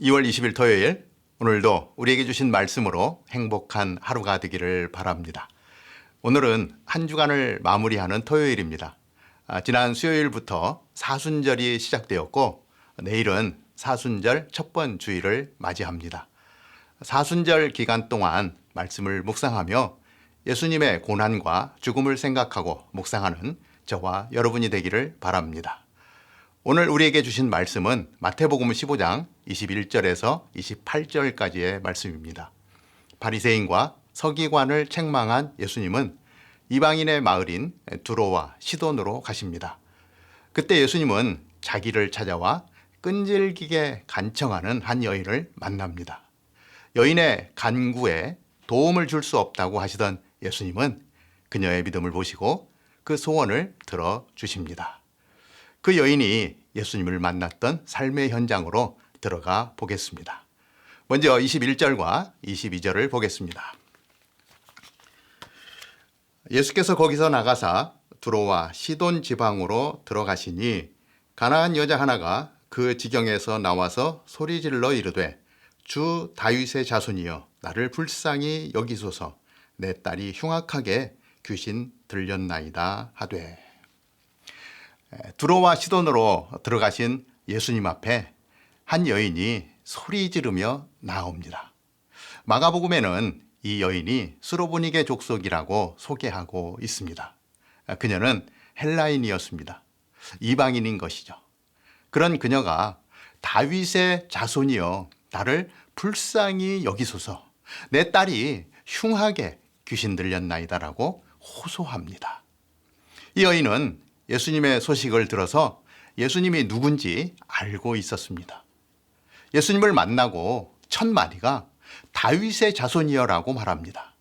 2월 20일 토요일, 오늘도 우리에게 주신 말씀으로 행복한 하루가 되기를 바랍니다. 오늘은 한 주간을 마무리하는 토요일입니다. 지난 수요일부터 사순절이 시작되었고 내일은 사순절 첫 번 주일을 맞이합니다. 사순절 기간 동안 말씀을 묵상하며 예수님의 고난과 죽음을 생각하고 묵상하는 저와 여러분이 되기를 바랍니다. 오늘 우리에게 주신 말씀은 마태복음 15장 21절에서 28절까지의 말씀입니다. 바리새인과 서기관을 책망한 예수님은 이방인의 마을인 두로와 시돈으로 가십니다. 그때 예수님은 자기를 찾아와 끈질기게 간청하는 한 여인을 만납니다. 여인의 간구에 도움을 줄 수 없다고 하시던 예수님은 그녀의 믿음을 보시고 그 소원을 들어주십니다. 그 여인이 예수님을 만났던 삶의 현장으로 들어가 보겠습니다. 먼저 21절과 22절을 보겠습니다. 예수께서 거기서 나가사 두로와 시돈 지방으로 들어가시니 가나안 여자 하나가 그 지경에서 나와서 소리질러 이르되 주 다윗의 자손이여 나를 불쌍히 여기소서 내 딸이 흉악하게 귀신 들렸나이다 하되. 두로와 시돈으로 들어가신 예수님 앞에 한 여인이 소리 지르며 나옵니다. 마가복음에는 이 여인이 스로보니게 족속이라고 소개하고 있습니다. 그녀는 헬라인이었습니다. 이방인인 것이죠. 그런 그녀가 다윗의 자손이여 나를 불쌍히 여기소서 내 딸이 흉하게 귀신 들렸나이다라고 호소합니다. 이 여인은 예수님의 소식을 들어서 예수님이 누군지 알고 있었습니다. 예수님을 만나고 첫 마디가 다윗의 자손이여라고 말합니다.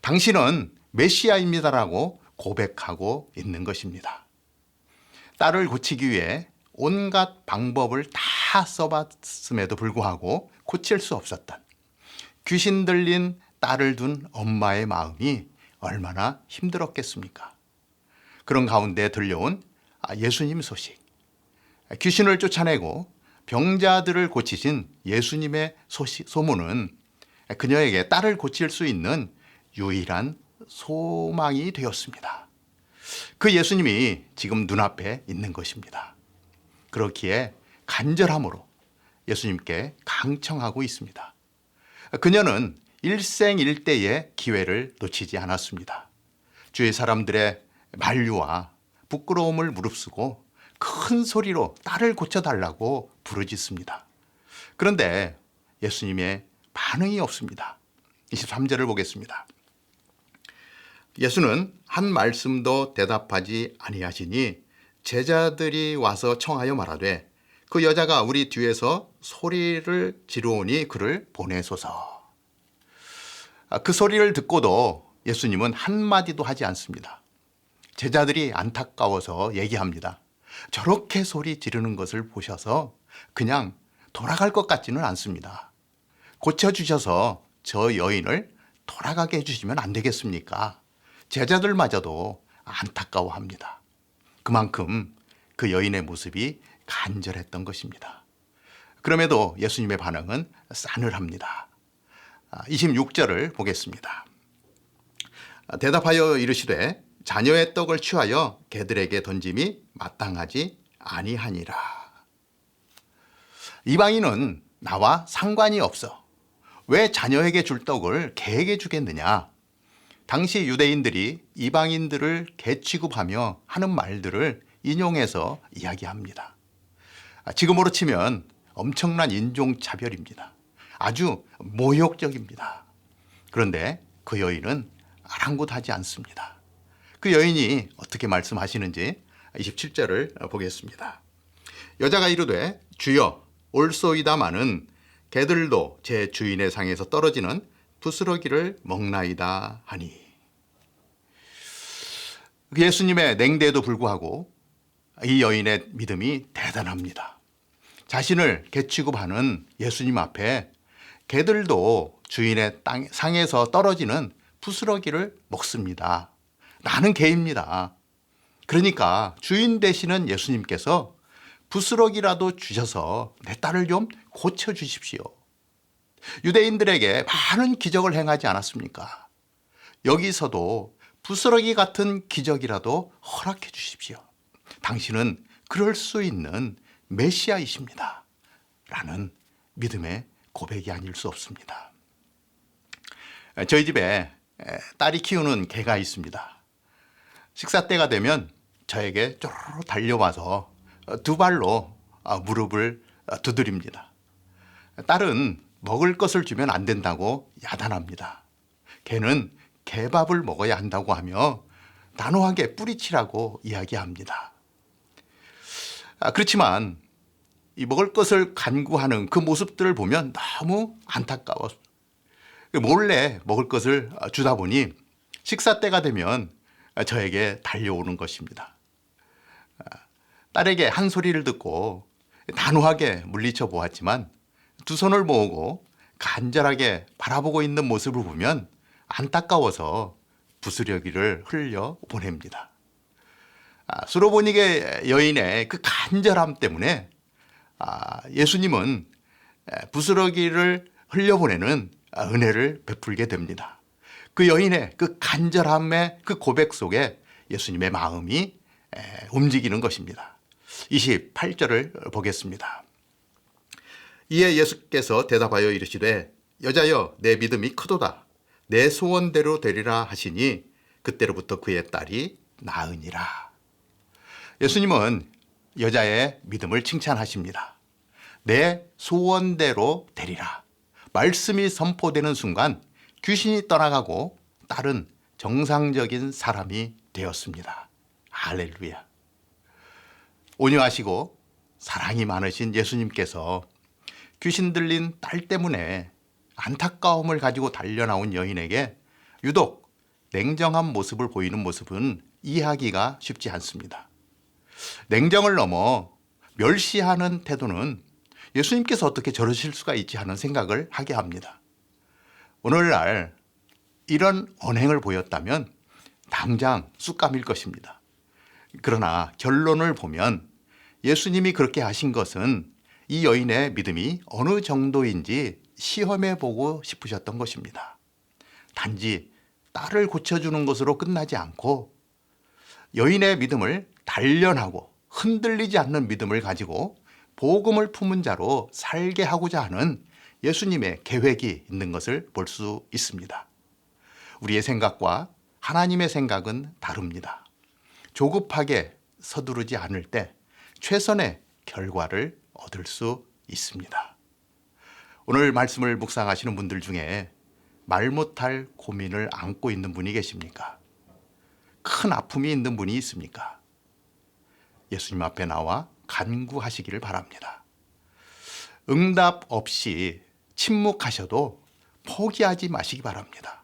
당신은 메시아입니다라고 고백하고 있는 것입니다. 딸을 고치기 위해 온갖 방법을 다 써봤음에도 불구하고 고칠 수 없었던 귀신 들린 딸을 둔 엄마의 마음이 얼마나 힘들었겠습니까? 그런 가운데 들려온 예수님 소식, 귀신을 쫓아내고 병자들을 고치신 예수님의 소문은 그녀에게 딸을 고칠 수 있는 유일한 소망이 되었습니다. 그 예수님이 지금 눈앞에 있는 것입니다. 그렇기에 간절함으로 예수님께 강청하고 있습니다. 그녀는 일생일대의 기회를 놓치지 않았습니다. 주위 사람들의 만류와 부끄러움을 무릅쓰고 큰 소리로 딸을 고쳐달라고 부르짖습니다. 그런데 예수님의 반응이 없습니다. 23절을 보겠습니다. 예수는 한 말씀도 대답하지 아니하시니 제자들이 와서 청하여 말하되 그 여자가 우리 뒤에서 소리를 지르오니 그를 보내소서. 그 소리를 듣고도 예수님은 한마디도 하지 않습니다. 제자들이 안타까워서 얘기합니다. 저렇게 소리 지르는 것을 보셔서 그냥 돌아갈 것 같지는 않습니다. 고쳐주셔서 저 여인을 돌아가게 해주시면 안 되겠습니까? 제자들마저도 안타까워합니다. 그만큼 그 여인의 모습이 간절했던 것입니다. 그럼에도 예수님의 반응은 싸늘합니다. 26절을 보겠습니다. 대답하여 이르시되 자녀의 떡을 취하여 개들에게 던짐이 마땅하지 아니하니라. 이방인은 나와 상관이 없어. 왜 자녀에게 줄 떡을 개에게 주겠느냐? 당시 유대인들이 이방인들을 개 취급하며 하는 말들을 인용해서 이야기합니다. 지금으로 치면 엄청난 인종차별입니다. 아주 모욕적입니다. 그런데 그 여인은 아랑곳하지 않습니다. 그 여인이 어떻게 말씀하시는지 27절을 보겠습니다. 여자가 이르되 주여 올소이다마는 개들도 제 주인의 상에서 떨어지는 부스러기를 먹나이다 하니. 예수님의 냉대에도 불구하고 이 여인의 믿음이 대단합니다. 자신을 개 취급하는 예수님 앞에 개들도 주인의 상에서 떨어지는 부스러기를 먹습니다. 나는 개입니다. 그러니까 주인 되시는 예수님께서 부스럭이라도 주셔서 내 딸을 좀 고쳐주십시오. 유대인들에게 많은 기적을 행하지 않았습니까? 여기서도 부스러기 같은 기적이라도 허락해 주십시오. 당신은 그럴 수 있는 메시아이십니다. 라는 믿음의 고백이 아닐 수 없습니다. 저희 집에 딸이 키우는 개가 있습니다. 식사 때가 되면 저에게 쪼르르 달려와서 두 발로 무릎을 두드립니다. 딸은 먹을 것을 주면 안 된다고 야단합니다. 개는 개밥을 먹어야 한다고 하며 단호하게 뿌리치라고 이야기합니다. 그렇지만 이 먹을 것을 간구하는 그 모습들을 보면 너무 안타까워 몰래 먹을 것을 주다 보니 식사 때가 되면 저에게 달려오는 것입니다. 딸에게 한 소리를 듣고 단호하게 물리쳐 보았지만 두 손을 모으고 간절하게 바라보고 있는 모습을 보면 안타까워서 부스러기를 흘려 보냅니다. 수로보니게 여인의 그 간절함 때문에 예수님은 부스러기를 흘려보내는 은혜를 베풀게 됩니다. 그 여인의 그 간절함의 그 고백 속에 예수님의 마음이 움직이는 것입니다. 28절을 보겠습니다. 이에 예수께서 대답하여 이르시되 여자여 내 믿음이 크도다. 내 소원대로 되리라 하시니 그때로부터 그의 딸이 나으니라. 예수님은 여자의 믿음을 칭찬하십니다. 내 소원대로 되리라. 말씀이 선포되는 순간 귀신이 떠나가고 딸은 정상적인 사람이 되었습니다. 할렐루야. 온유하시고 사랑이 많으신 예수님께서 귀신 들린 딸 때문에 안타까움을 가지고 달려나온 여인에게 유독 냉정한 모습을 보이는 모습은 이해하기가 쉽지 않습니다. 냉정을 넘어 멸시하는 태도는 예수님께서 어떻게 저러실 수가 있지 하는 생각을 하게 합니다. 오늘날 이런 언행을 보였다면 당장 쑥감일 것입니다. 그러나 결론을 보면 예수님이 그렇게 하신 것은 이 여인의 믿음이 어느 정도인지 시험해 보고 싶으셨던 것입니다. 단지 딸을 고쳐주는 것으로 끝나지 않고 여인의 믿음을 단련하고 흔들리지 않는 믿음을 가지고 복음을 품은 자로 살게 하고자 하는 예수님의 계획이 있는 것을 볼 수 있습니다. 우리의 생각과 하나님의 생각은 다릅니다. 조급하게 서두르지 않을 때 최선의 결과를 얻을 수 있습니다. 오늘 말씀을 묵상하시는 분들 중에 말 못할 고민을 안고 있는 분이 계십니까? 큰 아픔이 있는 분이 있습니까? 예수님 앞에 나와 간구하시기를 바랍니다. 응답 없이 침묵하셔도 포기하지 마시기 바랍니다.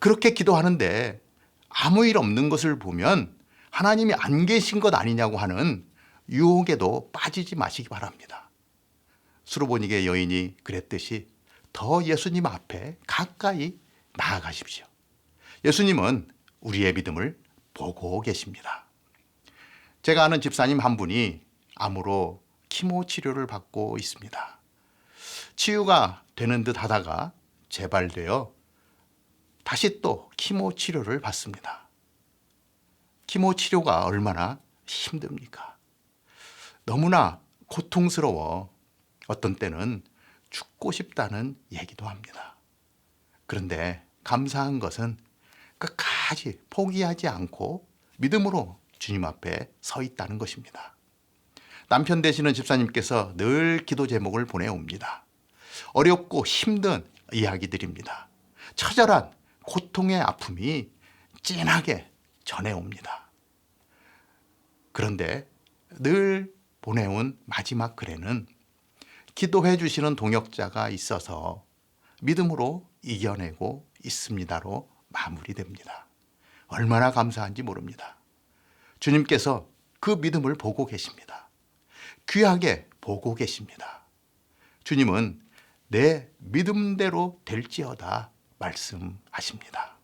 그렇게 기도하는데 아무 일 없는 것을 보면 하나님이 안 계신 것 아니냐고 하는 유혹에도 빠지지 마시기 바랍니다. 수로보니게 여인이 그랬듯이 더 예수님 앞에 가까이 나아가십시오. 예수님은 우리의 믿음을 보고 계십니다. 제가 아는 집사님 한 분이 암으로 키모 치료를 받고 있습니다. 치유가 되는 듯 하다가 재발되어 다시 또 키모 치료를 받습니다. 키모 치료가 얼마나 힘듭니까? 너무나 고통스러워 어떤 때는 죽고 싶다는 얘기도 합니다. 그런데 감사한 것은 끝까지 포기하지 않고 믿음으로 주님 앞에 서 있다는 것입니다. 남편 되시는 집사님께서 늘 기도 제목을 보내옵니다. 어렵고 힘든 이야기들입니다. 처절한 고통의 아픔이 진하게 전해옵니다. 그런데 늘 보내온 마지막 글에는 기도해 주시는 동역자가 있어서 믿음으로 이겨내고 있습니다로 마무리됩니다. 얼마나 감사한지 모릅니다. 주님께서 그 믿음을 보고 계십니다. 귀하게 보고 계십니다. 주님은 내 믿음대로 될지어다 말씀하십니다.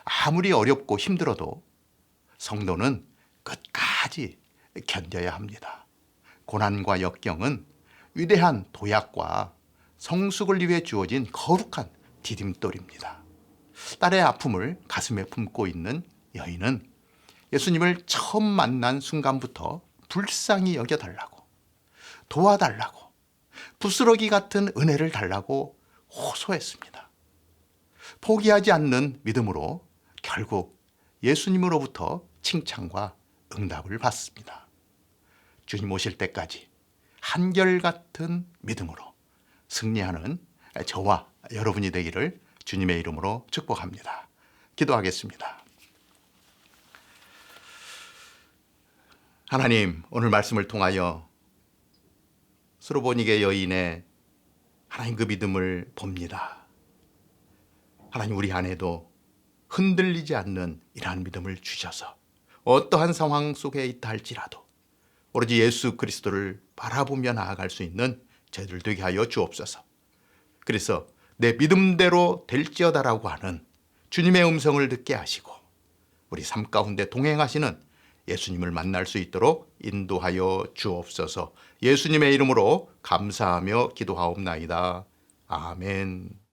아무리 어렵고 힘들어도 성도는 끝까지 견뎌야 합니다. 고난과 역경은 위대한 도약과 성숙을 위해 주어진 거룩한 디딤돌입니다. 딸의 아픔을 가슴에 품고 있는 여인은 예수님을 처음 만난 순간부터 불쌍히 여겨달라고, 도와달라고, 부스러기 같은 은혜를 달라고 호소했습니다. 포기하지 않는 믿음으로 결국 예수님으로부터 칭찬과 응답을 받습니다. 주님 오실 때까지 한결같은 믿음으로 승리하는 저와 여러분이 되기를 주님의 이름으로 축복합니다. 기도하겠습니다. 하나님, 오늘 말씀을 통하여 스로보니게 여인의 하나님 그 믿음을 봅니다. 하나님, 우리 안에도 흔들리지 않는 이러한 믿음을 주셔서 어떠한 상황 속에 있다 할지라도 오로지 예수 그리스도를 바라보며 나아갈 수 있는 저희들 되게 하여 주옵소서. 그래서 내 믿음대로 될지어다라고 하는 주님의 음성을 듣게 하시고 우리 삶 가운데 동행하시는 예수님을 만날 수 있도록 인도하여 주옵소서. 예수님의 이름으로 감사하며 기도하옵나이다. 아멘.